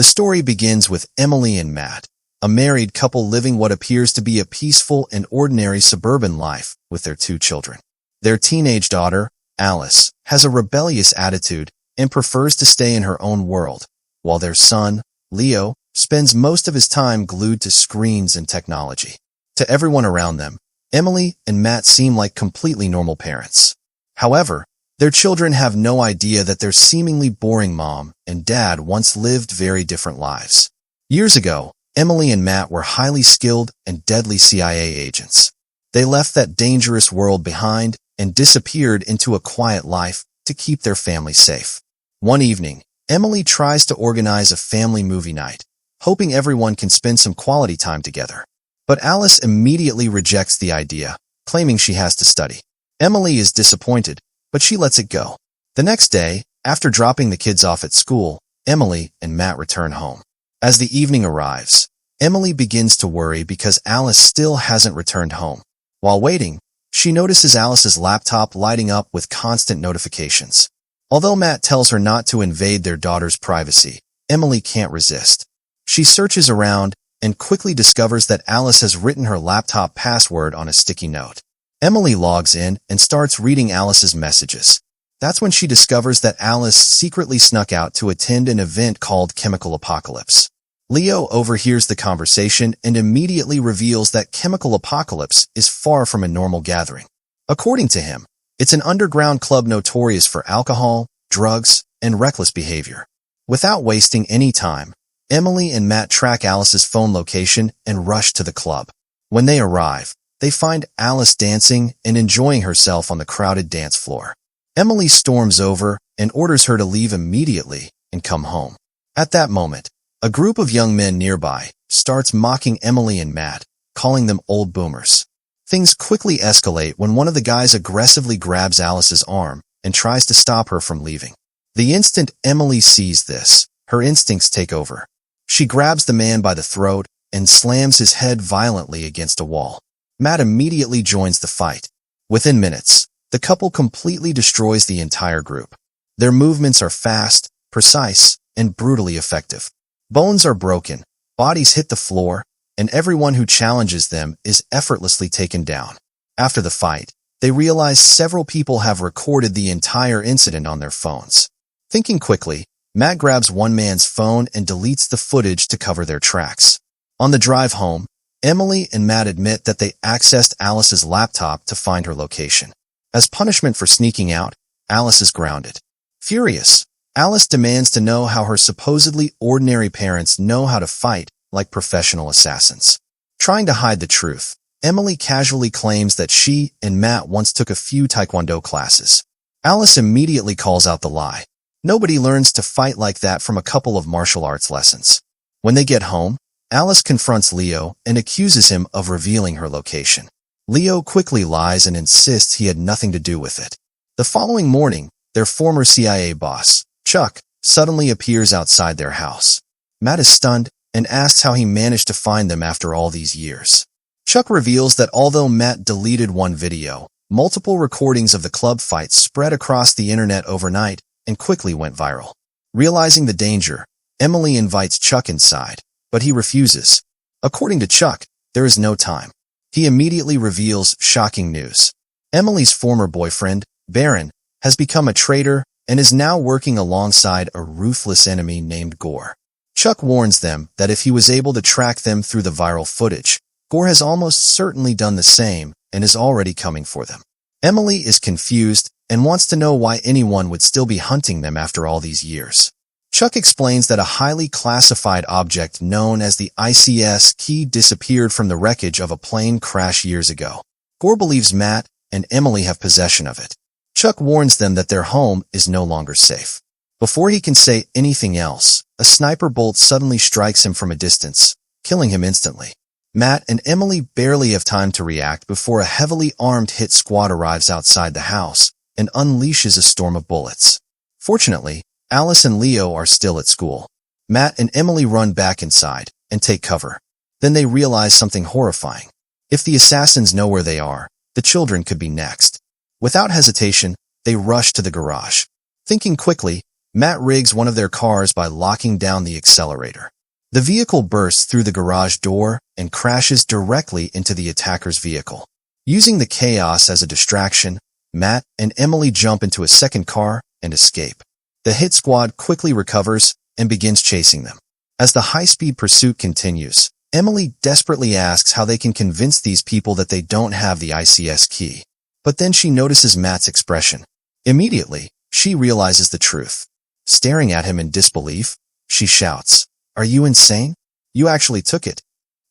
The story begins with Emily and Matt, a married couple living what appears to be a peaceful and ordinary suburban life with their 2 children. Their teenage daughter, Alice, has a rebellious attitude and prefers to stay in her own world, while their son, Leo, spends most of his time glued to screens and technology. To everyone around them, Emily and Matt seem like completely normal parents. However, their children have no idea that their seemingly boring mom and dad once lived very different lives. Years ago, Emily and Matt were highly skilled and deadly CIA agents. They left that dangerous world behind and disappeared into a quiet life to keep their family safe. One evening, Emily tries to organize a family movie night, hoping everyone can spend some quality time together. But Alice immediately rejects the idea, claiming she has to study. Emily is disappointed, but she lets it go. The next day, after dropping the kids off at school, Emily and Matt return home. As the evening arrives, Emily begins to worry because Alice still hasn't returned home. While waiting, she notices Alice's laptop lighting up with constant notifications. Although Matt tells her not to invade their daughter's privacy, Emily can't resist. She searches around and quickly discovers that Alice has written her laptop password on a sticky note. Emily logs in and starts reading Alice's messages. That's when she discovers that Alice secretly snuck out to attend an event called Chemical Apocalypse. Leo overhears the conversation and immediately reveals that Chemical Apocalypse is far from a normal gathering. According to him, it's an underground club notorious for alcohol, drugs, and reckless behavior. Without wasting any time, Emily and Matt track Alice's phone location and rush to the club. When they arrive, they find Alice dancing and enjoying herself on the crowded dance floor. Emily storms over and orders her to leave immediately and come home. At that moment, a group of young men nearby starts mocking Emily and Matt, calling them old boomers. Things quickly escalate when one of the guys aggressively grabs Alice's arm and tries to stop her from leaving. The instant Emily sees this, her instincts take over. She grabs the man by the throat and slams his head violently against a wall. Matt immediately joins the fight. Within minutes, the couple completely destroys the entire group. Their movements are fast, precise, and brutally effective. Bones are broken, bodies hit the floor, and everyone who challenges them is effortlessly taken down. After the fight, they realize several people have recorded the entire incident on their phones. Thinking quickly, Matt grabs one man's phone and deletes the footage to cover their tracks. On the drive home, Emily and Matt admit that they accessed Alice's laptop to find her location. As punishment for sneaking out, Alice is grounded. Furious, Alice demands to know how her supposedly ordinary parents know how to fight like professional assassins. Trying to hide the truth, Emily casually claims that she and Matt once took a few taekwondo classes. Alice immediately calls out the lie. Nobody learns to fight like that from a couple of martial arts lessons. When they get home, Alice confronts Leo and accuses him of revealing her location. Leo quickly lies and insists he had nothing to do with it. The following morning, their former CIA boss, Chuck, suddenly appears outside their house. Matt is stunned and asks how he managed to find them after all these years. Chuck reveals that although Matt deleted one video, multiple recordings of the club fight spread across the internet overnight and quickly went viral. Realizing the danger, Emily invites Chuck inside, but he refuses. According to Chuck, there is no time. He immediately reveals shocking news. Emily's former boyfriend, Baron, has become a traitor and is now working alongside a ruthless enemy named Gore. Chuck warns them that if he was able to track them through the viral footage, Gore has almost certainly done the same and is already coming for them. Emily is confused and wants to know why anyone would still be hunting them after all these years. Chuck explains that a highly classified object known as the ICS key disappeared from the wreckage of a plane crash years ago. Gore believes Matt and Emily have possession of it. Chuck warns them that their home is no longer safe. Before he can say anything else, a sniper bolt suddenly strikes him from a distance, killing him instantly. Matt and Emily barely have time to react before a heavily armed hit squad arrives outside the house and unleashes a storm of bullets. Fortunately, Alice and Leo are still at school. Matt and Emily run back inside and take cover. Then they realize something horrifying. If the assassins know where they are, the children could be next. Without hesitation, they rush to the garage. Thinking quickly, Matt rigs one of their cars by locking down the accelerator. The vehicle bursts through the garage door and crashes directly into the attacker's vehicle. Using the chaos as a distraction, Matt and Emily jump into a second car and escape. The hit squad quickly recovers and begins chasing them. As the high-speed pursuit continues, Emily desperately asks how they can convince these people that they don't have the ICS key. But then she notices Matt's expression. Immediately, she realizes the truth. Staring at him in disbelief, she shouts, "Are you insane? You actually took it."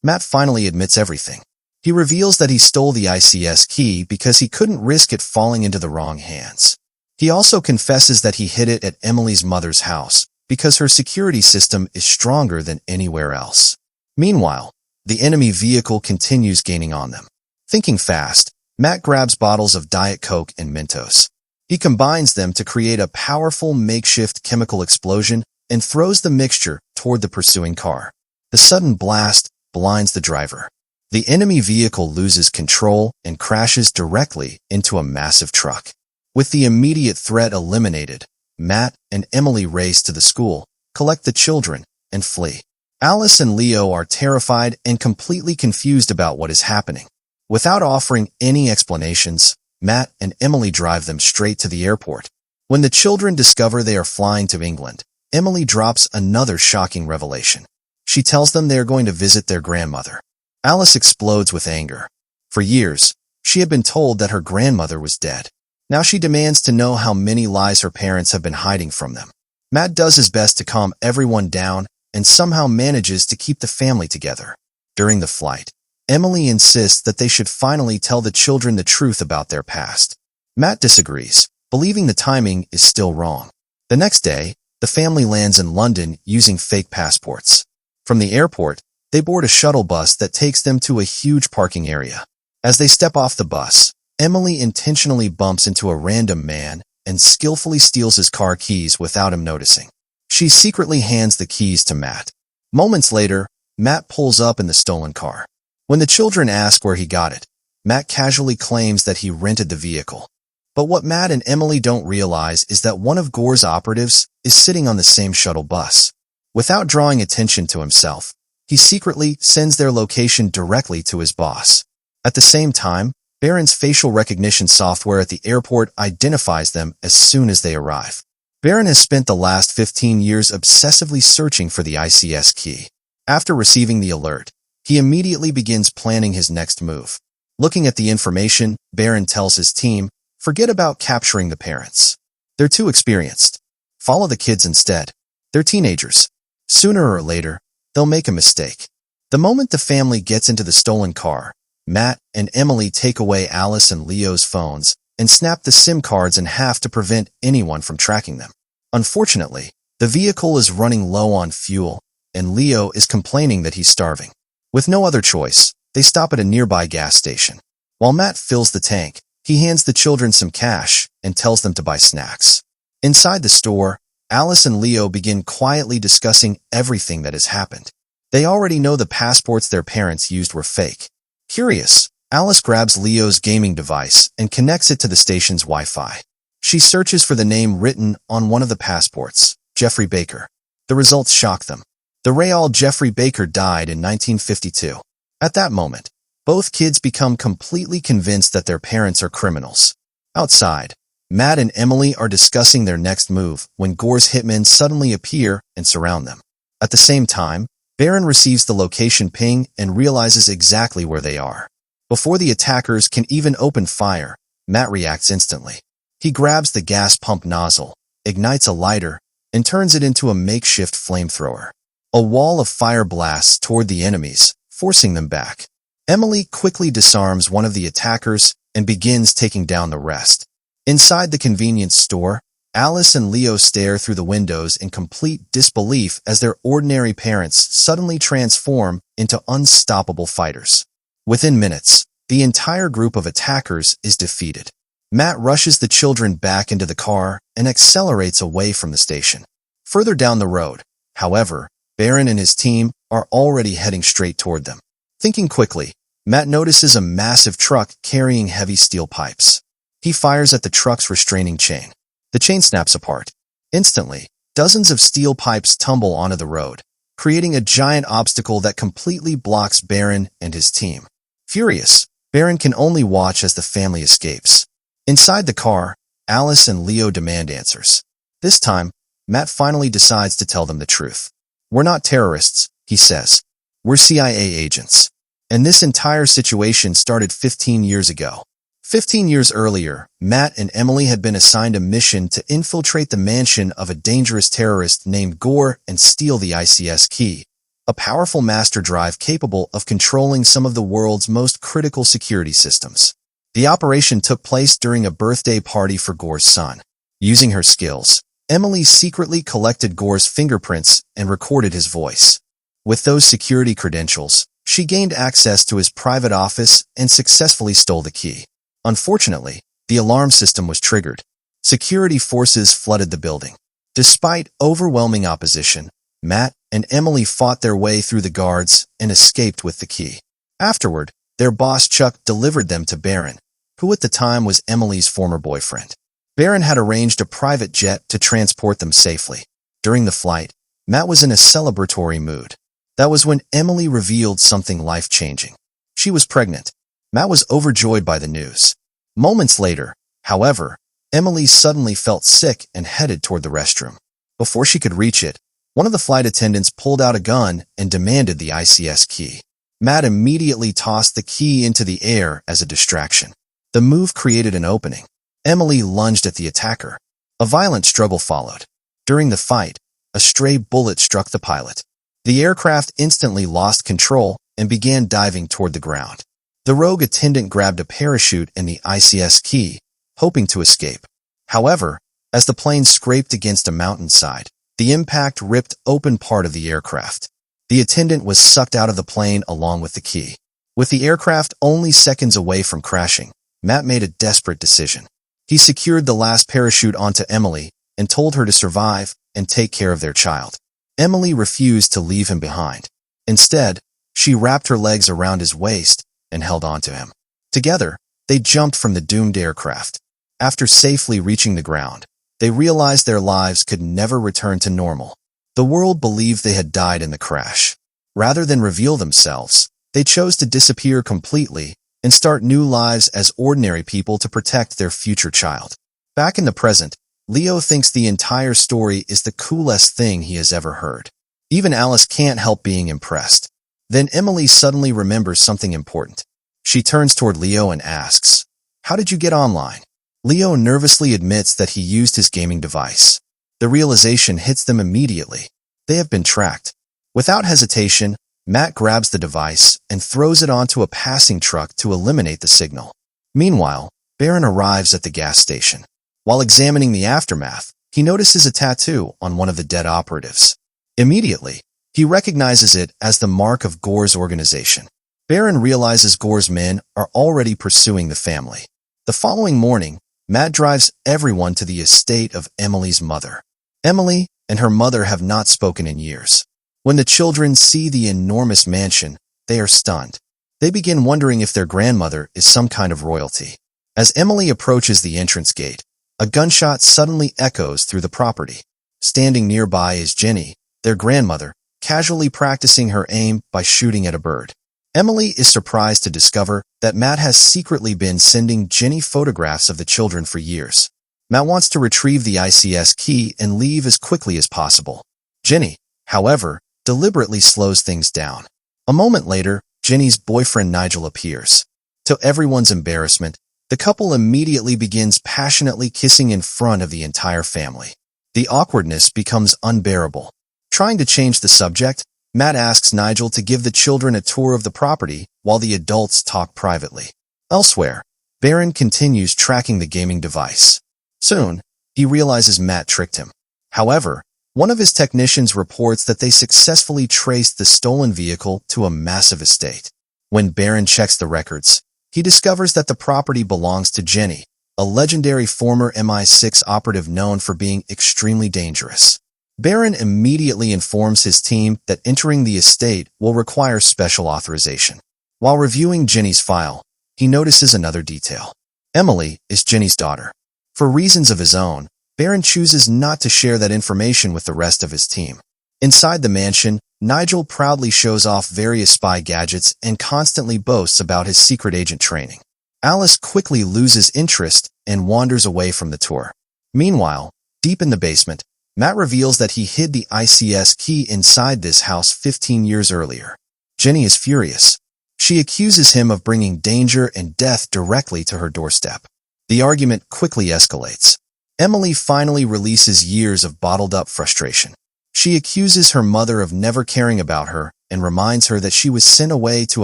Matt finally admits everything. He reveals that he stole the ICS key because he couldn't risk it falling into the wrong hands. He also confesses that he hid it at Emily's mother's house because her security system is stronger than anywhere else. Meanwhile, the enemy vehicle continues gaining on them. Thinking fast, Matt grabs bottles of Diet Coke and Mentos. He combines them to create a powerful makeshift chemical explosion and throws the mixture toward the pursuing car. The sudden blast blinds the driver. The enemy vehicle loses control and crashes directly into a massive truck. With the immediate threat eliminated, Matt and Emily race to the school, collect the children, and flee. Alice and Leo are terrified and completely confused about what is happening. Without offering any explanations, Matt and Emily drive them straight to the airport. When the children discover they are flying to England, Emily drops another shocking revelation. She tells them they are going to visit their grandmother. Alice explodes with anger. For years, she had been told that her grandmother was dead. Now she demands to know how many lies her parents have been hiding from them. Matt does his best to calm everyone down and somehow manages to keep the family together. During the flight, Emily insists that they should finally tell the children the truth about their past. Matt disagrees, believing the timing is still wrong. The next day, the family lands in London using fake passports. From the airport, they board a shuttle bus that takes them to a huge parking area. As they step off the bus, Emily intentionally bumps into a random man and skillfully steals his car keys without him noticing. She secretly hands the keys to Matt. Moments later, Matt pulls up in the stolen car. When the children ask where he got it, Matt casually claims that he rented the vehicle. But what Matt and Emily don't realize is that one of Gore's operatives is sitting on the same shuttle bus. Without drawing attention to himself, he secretly sends their location directly to his boss. At the same time, Baron's facial recognition software at the airport identifies them as soon as they arrive. Baron has spent the last 15 years obsessively searching for the ICS key. After receiving the alert, he immediately begins planning his next move. Looking at the information, Baron tells his team, "Forget about capturing the parents. They're too experienced. Follow the kids instead. They're teenagers. Sooner or later, they'll make a mistake." The moment the family gets into the stolen car, Matt and Emily take away Alice and Leo's phones and snap the SIM cards in half to prevent anyone from tracking them. Unfortunately, the vehicle is running low on fuel, and Leo is complaining that he's starving. With no other choice, they stop at a nearby gas station. While Matt fills the tank, he hands the children some cash and tells them to buy snacks. Inside the store, Alice and Leo begin quietly discussing everything that has happened. They already know the passports their parents used were fake. Curious, Alice grabs Leo's gaming device and connects it to the station's Wi-Fi. She searches for the name written on one of the passports, Jeffrey Baker. The results shock them. The Real Jeffrey Baker died in 1952. At that moment, both kids become completely convinced that their parents are criminals. Outside, Matt and Emily are discussing their next move when Gore's hitmen suddenly appear and surround them. At the same time, Baron receives the location ping and realizes exactly where they are. Before the attackers can even open fire, Matt reacts instantly. He grabs the gas pump nozzle, ignites a lighter, and turns it into a makeshift flamethrower. A wall of fire blasts toward the enemies, forcing them back. Emily quickly disarms one of the attackers and begins taking down the rest. Inside the convenience store, Alice and Leo stare through the windows in complete disbelief as their ordinary parents suddenly transform into unstoppable fighters. Within minutes, the entire group of attackers is defeated. Matt rushes the children back into the car and accelerates away from the station. Further down the road, however, Baron and his team are already heading straight toward them. Thinking quickly, Matt notices a massive truck carrying heavy steel pipes. He fires at the truck's restraining chain. The chain snaps apart. Instantly, dozens of steel pipes tumble onto the road, creating a giant obstacle that completely blocks Baron and his team. Furious, Baron can only watch as the family escapes. Inside the car, Alice and Leo demand answers. This time, Matt finally decides to tell them the truth. "We're not terrorists," he says. "We're CIA agents. And this entire situation started 15 years ago." 15 years earlier, Matt and Emily had been assigned a mission to infiltrate the mansion of a dangerous terrorist named Gore and steal the ICS key, a powerful master drive capable of controlling some of the world's most critical security systems. The operation took place during a birthday party for Gore's son. Using her skills, Emily secretly collected Gore's fingerprints and recorded his voice. With those security credentials, she gained access to his private office and successfully stole the key. Unfortunately, the alarm system was triggered. Security forces flooded the building. Despite overwhelming opposition, Matt and Emily fought their way through the guards and escaped with the key. Afterward, their boss Chuck delivered them to Baron, who at the time was Emily's former boyfriend. Baron had arranged a private jet to transport them safely. During the flight, Matt was in a celebratory mood. That was when Emily revealed something life-changing. She was pregnant. Matt was overjoyed by the news. Moments later, however, Emily suddenly felt sick and headed toward the restroom. Before she could reach it, one of the flight attendants pulled out a gun and demanded the ICS key. Matt immediately tossed the key into the air as a distraction. The move created an opening. Emily lunged at the attacker. A violent struggle followed. During the fight, a stray bullet struck the pilot. The aircraft instantly lost control and began diving toward the ground. The rogue attendant grabbed a parachute and the ICS key, hoping to escape. However, as the plane scraped against a mountainside, the impact ripped open part of the aircraft. The attendant was sucked out of the plane along with the key. With the aircraft only seconds away from crashing, Matt made a desperate decision. He secured the last parachute onto Emily and told her to survive and take care of their child. Emily refused to leave him behind. Instead, she wrapped her legs around his waist and held onto him. Together, they jumped from the doomed aircraft. After safely reaching the ground, they realized their lives could never return to normal. The world believed they had died in the crash. Rather than reveal themselves, they chose to disappear completely and start new lives as ordinary people to protect their future child. Back in the present, Leo thinks the entire story is the coolest thing he has ever heard. Even Alice can't help being impressed. Then Emily suddenly remembers something important. She turns toward Leo and asks, "How did you get online?" Leo nervously admits that he used his gaming device. The realization hits them immediately. They have been tracked. Without hesitation, Matt grabs the device and throws it onto a passing truck to eliminate the signal. Meanwhile, Baron arrives at the gas station. While examining the aftermath, he notices a tattoo on one of the dead operatives. Immediately, he recognizes it as the mark of Gore's organization. Baron realizes Gore's men are already pursuing the family. The following morning, Matt drives everyone to the estate of Emily's mother. Emily and her mother have not spoken in years. When the children see the enormous mansion, they are stunned. They begin wondering if their grandmother is some kind of royalty. As Emily approaches the entrance gate, a gunshot suddenly echoes through the property. Standing nearby is Jenny, their grandmother, casually practicing her aim by shooting at a bird. Emily is surprised to discover that Matt has secretly been sending Jenny photographs of the children for years. Matt wants to retrieve the ICS key and leave as quickly as possible. Jenny, however, deliberately slows things down. A moment later, Jenny's boyfriend Nigel appears. To everyone's embarrassment, the couple immediately begins passionately kissing in front of the entire family. The awkwardness becomes unbearable. Trying to change the subject, Matt asks Nigel to give the children a tour of the property while the adults talk privately. Elsewhere, Baron continues tracking the gaming device. Soon, he realizes Matt tricked him. However, one of his technicians reports that they successfully traced the stolen vehicle to a massive estate. When Baron checks the records, he discovers that the property belongs to Jenny, a legendary former MI6 operative known for being extremely dangerous. Baron immediately informs his team that entering the estate will require special authorization. While reviewing Jenny's file, he notices another detail. Emily is Jenny's daughter. For reasons of his own, Baron chooses not to share that information with the rest of his team. Inside the mansion, Nigel proudly shows off various spy gadgets and constantly boasts about his secret agent training. Alice quickly loses interest and wanders away from the tour. Meanwhile, deep in the basement, Matt reveals that he hid the ICS key inside this house 15 years earlier. Jenny is furious. She accuses him of bringing danger and death directly to her doorstep. The argument quickly escalates. Emily finally releases years of bottled-up frustration. She accuses her mother of never caring about her and reminds her that she was sent away to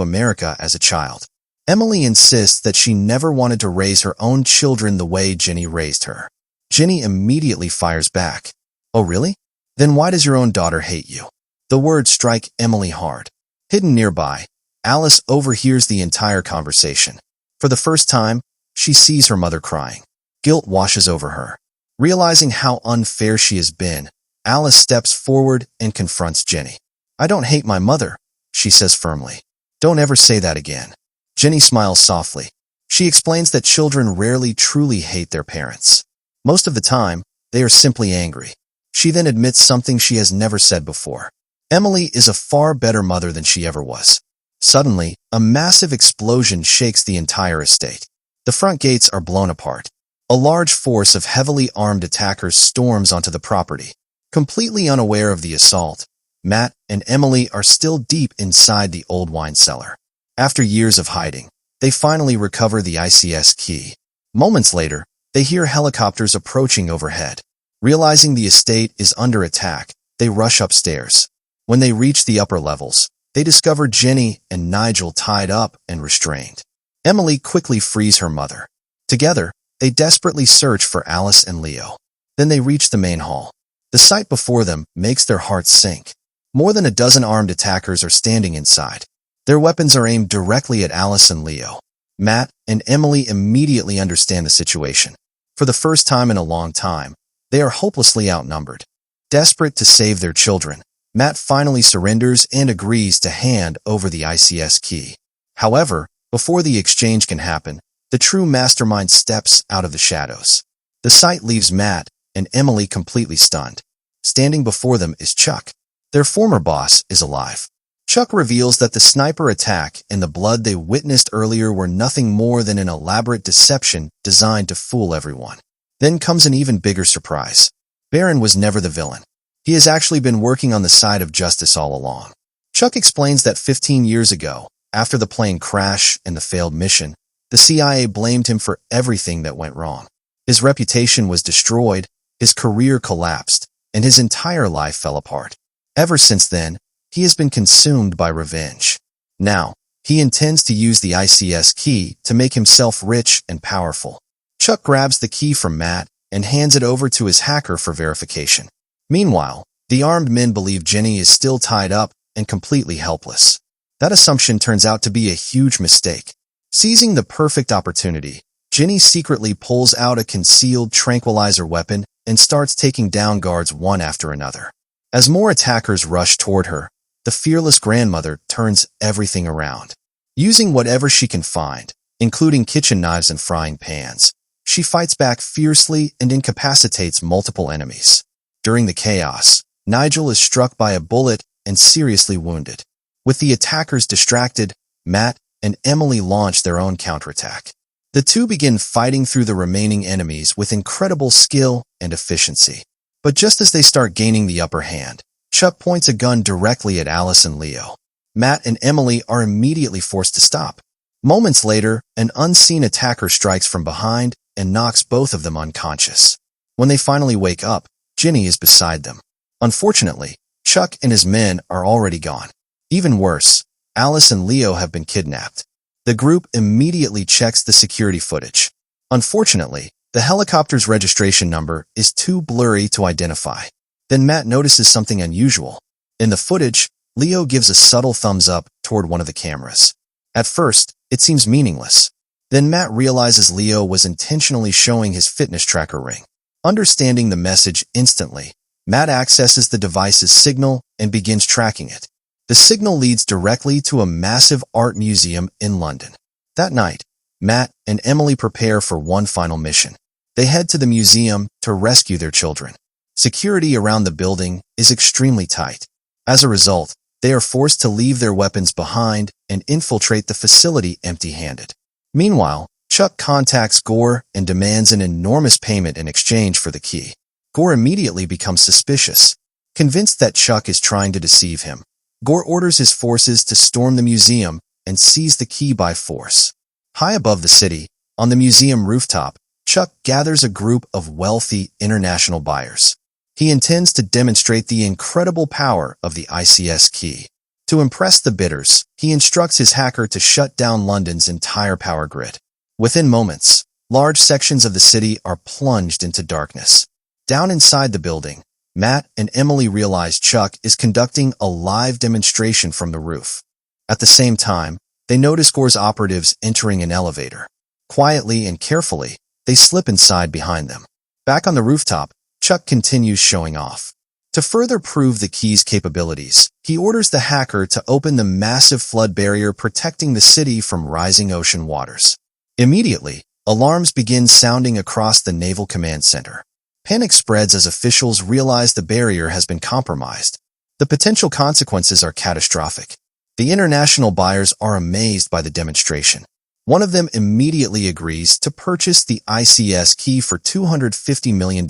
America as a child. Emily insists that she never wanted to raise her own children the way Jenny raised her. Jenny immediately fires back. "Oh, really? Then why does your own daughter hate you?" The words strike Emily hard. Hidden nearby, Alice overhears the entire conversation. For the first time, she sees her mother crying. Guilt washes over her. Realizing how unfair she has been, Alice steps forward and confronts Jenny. "I don't hate my mother," she says firmly. "Don't ever say that again." Jenny smiles softly. She explains that children rarely truly hate their parents. Most of the time, they are simply angry. She then admits something she has never said before. Emily is a far better mother than she ever was. Suddenly, a massive explosion shakes the entire estate. The front gates are blown apart. A large force of heavily armed attackers storms onto the property. Completely unaware of the assault, Matt and Emily are still deep inside the old wine cellar. After years of hiding, they finally recover the ICS key. Moments later, they hear helicopters approaching overhead. Realizing the estate is under attack, they rush upstairs. When they reach the upper levels, they discover Jenny and Nigel tied up and restrained. Emily quickly frees her mother. Together, they desperately search for Alice and Leo. Then they reach the main hall. The sight before them makes their hearts sink. More than a dozen armed attackers are standing inside. Their weapons are aimed directly at Alice and Leo. Matt and Emily immediately understand the situation. For the first time in a long time, they are hopelessly outnumbered. Desperate to save their children, Matt finally surrenders and agrees to hand over the ICS key. However, before the exchange can happen, the true mastermind steps out of the shadows. The sight leaves Matt and Emily completely stunned. Standing before them is Chuck. Their former boss is alive. Chuck reveals that the sniper attack and the blood they witnessed earlier were nothing more than an elaborate deception designed to fool everyone. Then comes an even bigger surprise. Baron was never the villain. He has actually been working on the side of justice all along. Chuck explains that 15 years ago, after the plane crash and the failed mission, the CIA blamed him for everything that went wrong. His reputation was destroyed, his career collapsed, and his entire life fell apart. Ever since then, he has been consumed by revenge. Now, he intends to use the ICS key to make himself rich and powerful. Chuck grabs the key from Matt and hands it over to his hacker for verification. Meanwhile, the armed men believe Jenny is still tied up and completely helpless. That assumption turns out to be a huge mistake. Seizing the perfect opportunity, Jenny secretly pulls out a concealed tranquilizer weapon and starts taking down guards one after another. As more attackers rush toward her, the fearless grandmother turns everything around. Using whatever she can find, including kitchen knives and frying pans, she fights back fiercely and incapacitates multiple enemies. During the chaos, Nigel is struck by a bullet and seriously wounded. With the attackers distracted, Matt and Emily launch their own counterattack. The two begin fighting through the remaining enemies with incredible skill and efficiency. But just as they start gaining the upper hand, Chuck points a gun directly at Alice and Leo. Matt and Emily are immediately forced to stop. Moments later, an unseen attacker strikes from behind and knocks both of them unconscious. When they finally wake up, Jenny is beside them. Unfortunately, Chuck and his men are already gone. Even worse, Alice and Leo have been kidnapped. The group immediately checks the security footage. Unfortunately, the helicopter's registration number is too blurry to identify. Then Matt notices something unusual. In the footage, Leo gives a subtle thumbs up toward one of the cameras. At first, it seems meaningless. Then Matt realizes Leo was intentionally showing his fitness tracker ring. Understanding the message instantly, Matt accesses the device's signal and begins tracking it. The signal leads directly to a massive art museum in London. That night, Matt and Emily prepare for one final mission. They head to the museum to rescue their children. Security around the building is extremely tight. As a result, they are forced to leave their weapons behind and infiltrate the facility empty-handed. Meanwhile, Chuck contacts Gore and demands an enormous payment in exchange for the key. Gore immediately becomes suspicious. Convinced that Chuck is trying to deceive him, Gore orders his forces to storm the museum and seize the key by force. High above the city, on the museum rooftop, Chuck gathers a group of wealthy international buyers. He intends to demonstrate the incredible power of the ICS key. To impress the bidders, he instructs his hacker to shut down London's entire power grid. Within moments, large sections of the city are plunged into darkness. Down inside the building, Matt and Emily realize Chuck is conducting a live demonstration from the roof. At the same time, they notice Gore's operatives entering an elevator. Quietly and carefully, they slip inside behind them. Back on the rooftop, Chuck continues showing off. To further prove the key's capabilities, he orders the hacker to open the massive flood barrier protecting the city from rising ocean waters. Immediately, alarms begin sounding across the Naval Command Center. Panic spreads as officials realize the barrier has been compromised. The potential consequences are catastrophic. The international buyers are amazed by the demonstration. One of them immediately agrees to purchase the ICS key for $250 million.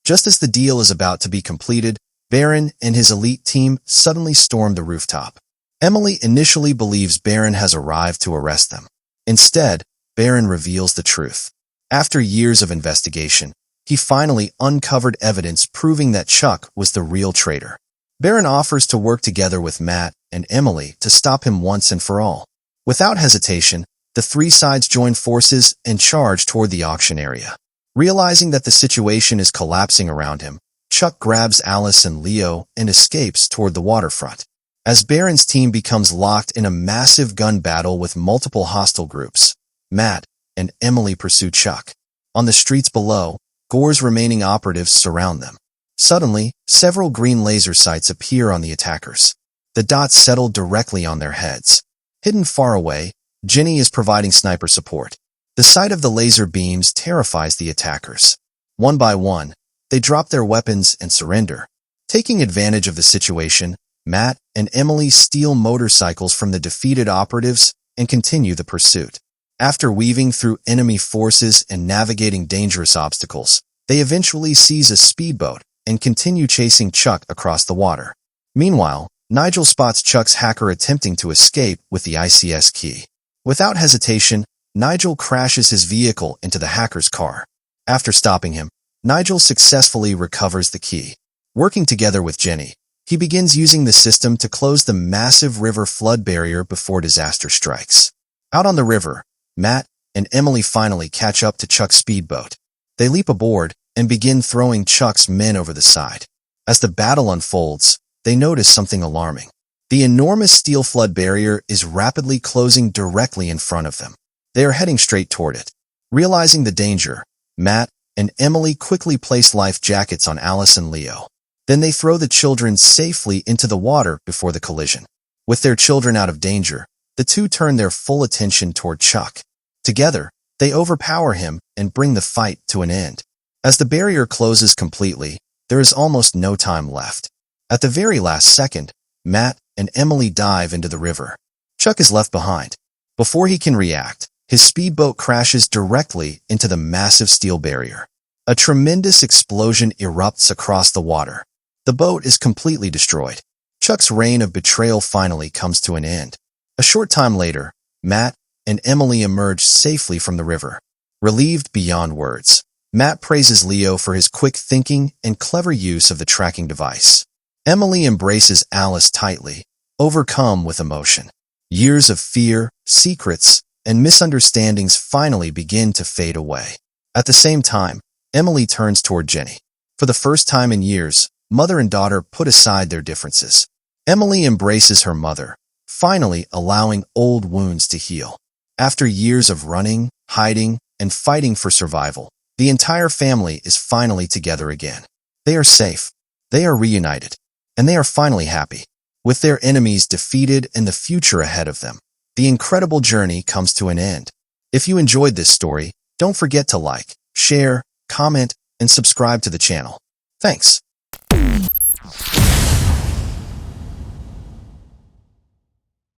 Just as the deal is about to be completed, Baron and his elite team suddenly storm the rooftop. Emily initially believes Baron has arrived to arrest them. Instead, Baron reveals the truth. After years of investigation, he finally uncovered evidence proving that Chuck was the real traitor. Baron offers to work together with Matt and Emily to stop him once and for all. Without hesitation, the three sides join forces and charge toward the auction area. Realizing that the situation is collapsing around him, Chuck grabs Alice and Leo and escapes toward the waterfront. As Baron's team becomes locked in a massive gun battle with multiple hostile groups, Matt and Emily pursue Chuck. On the streets below, Gore's remaining operatives surround them. Suddenly, several green laser sights appear on the attackers. The dots settle directly on their heads. Hidden far away, Jenny is providing sniper support. The sight of the laser beams terrifies the attackers. One by one, they drop their weapons and surrender. Taking advantage of the situation, Matt and Emily steal motorcycles from the defeated operatives and continue the pursuit. After weaving through enemy forces and navigating dangerous obstacles, they eventually seize a speedboat and continue chasing Chuck across the water. Meanwhile, Nigel spots Chuck's hacker attempting to escape with the ICS key. Without hesitation, Nigel crashes his vehicle into the hacker's car. After stopping him, Nigel successfully recovers the key. Working together with Jenny, he begins using the system to close the massive river flood barrier before disaster strikes. Out on the river, Matt and Emily finally catch up to Chuck's speedboat. They leap aboard and begin throwing Chuck's men over the side. As the battle unfolds, they notice something alarming. The enormous steel flood barrier is rapidly closing directly in front of them. They are heading straight toward it. Realizing the danger, Matt and Emily quickly place life jackets on Alice and Leo. Then they throw the children safely into the water before the collision. With their children out of danger, the two turn their full attention toward Chuck. Together, they overpower him and bring the fight to an end. As the barrier closes completely, there is almost no time left. At the very last second, Matt and Emily dive into the river. Chuck is left behind. Before he can react, his speedboat crashes directly into the massive steel barrier. A tremendous explosion erupts across the water. The boat is completely destroyed. Chuck's reign of betrayal finally comes to an end. A short time later, Matt and Emily emerge safely from the river. Relieved beyond words, Matt praises Leo for his quick thinking and clever use of the tracking device. Emily embraces Alice tightly, overcome with emotion. Years of fear, secrets, and misunderstandings finally begin to fade away. At the same time, Emily turns toward Jenny. For the first time in years, mother and daughter put aside their differences. Emily embraces her mother, finally allowing old wounds to heal. After years of running, hiding, and fighting for survival, the entire family is finally together again. They are safe, they are reunited, and they are finally happy. With their enemies defeated and the future ahead of them, the incredible journey comes to an end. If you enjoyed this story, don't forget to like, share, comment, and subscribe to the channel. Thanks.